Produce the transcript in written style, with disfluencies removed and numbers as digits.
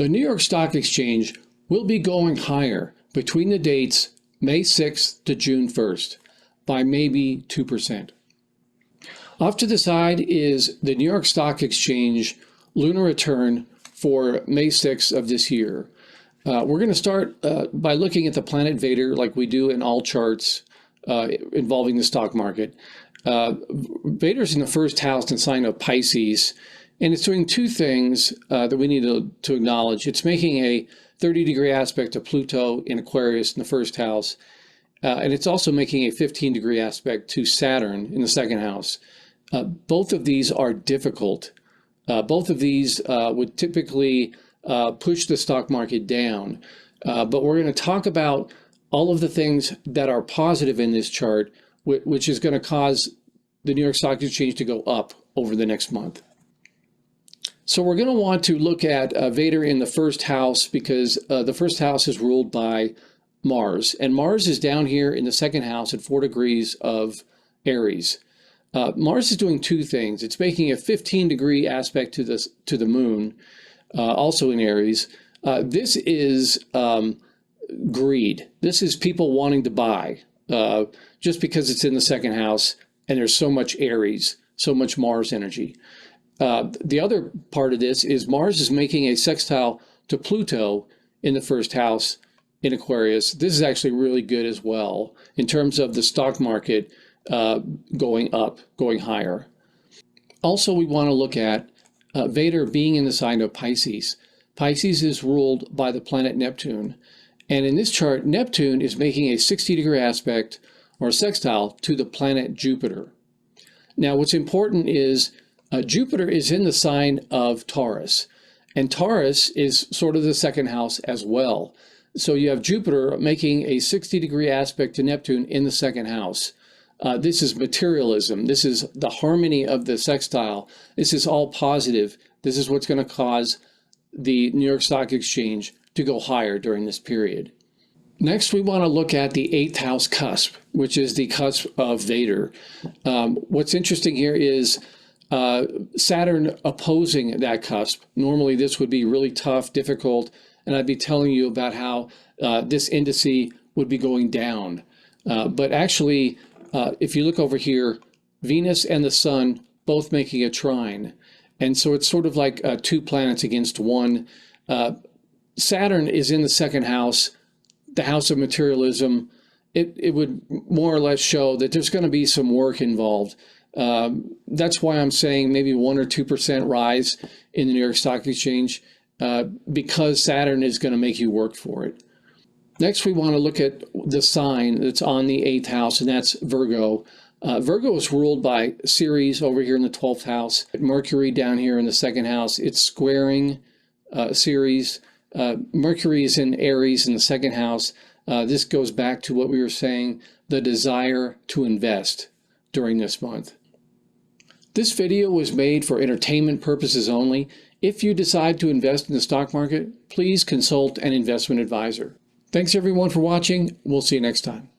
The New York Stock Exchange will be going higher between the dates May 6th to June 1st by maybe 2%. Off to the side is the New York Stock Exchange lunar return for May 6th of this year. We're going to start by looking at the planet Vader like we do in all charts involving the stock market. Vader's in the first house and sign of Pisces, and it's doing two things that we need to acknowledge. It's making a 30-degree aspect to Pluto in Aquarius in the first house, and it's also making a 15-degree aspect to Saturn in the second house. Both of these are difficult. Both of these would typically push the stock market down, but we're going to talk about all of the things that are positive in this chart, which is going to cause the New York Stock Exchange to go up over the next month. So we're going to want to look at Vader in the first house because the first house is ruled by Mars, and Mars is down here in the second house at 4 degrees of Aries. Mars is doing two things. It's making a 15-degree aspect to the moon, also in Aries. This is greed. This is people wanting to buy just because it's in the second house and there's so much Aries, so much Mars energy. The other part of this is Mars is making a sextile to Pluto in the first house in Aquarius. This is actually really good as well in terms of the stock market going up, going higher. Also, we want to look at Vader being in the sign of Pisces. Pisces is ruled by the planet Neptune. And in this chart, Neptune is making a 60-degree aspect or sextile to the planet Jupiter. Now, what's important is Jupiter is in the sign of Taurus, and Taurus is sort of the second house as well. So you have Jupiter making a 60-degree aspect to Neptune in the second house. This is materialism. This is the harmony of the sextile. This is all positive. This is what's going to cause the New York Stock Exchange to go higher during this period. Next, we want to look at the 8th house cusp, which is the cusp of Vader. What's interesting here is Saturn opposing that cusp. Normally, this would be really tough, difficult, and I'd be telling you about how this indice would be going down. But actually, if you look over here, Venus and the Sun both making a trine. And so it's sort of like two planets against one. Saturn is in the second house, the house of materialism. It would more or less show that there's going to be some work involved. That's why I'm saying maybe 1 or 2% rise in the New York Stock Exchange because Saturn is going to make you work for it. Next, we want to look at the sign that's on the 8th house, and that's Virgo. Virgo is ruled by Ceres over here in the 12th house. Mercury down here in the second house. It's squaring Ceres. Mercury is in Aries in the second house. This goes back to what we were saying, the desire to invest during this month. This video was made for entertainment purposes only. If you decide to invest in the stock market, please consult an investment advisor. Thanks everyone for watching. We'll see you next time.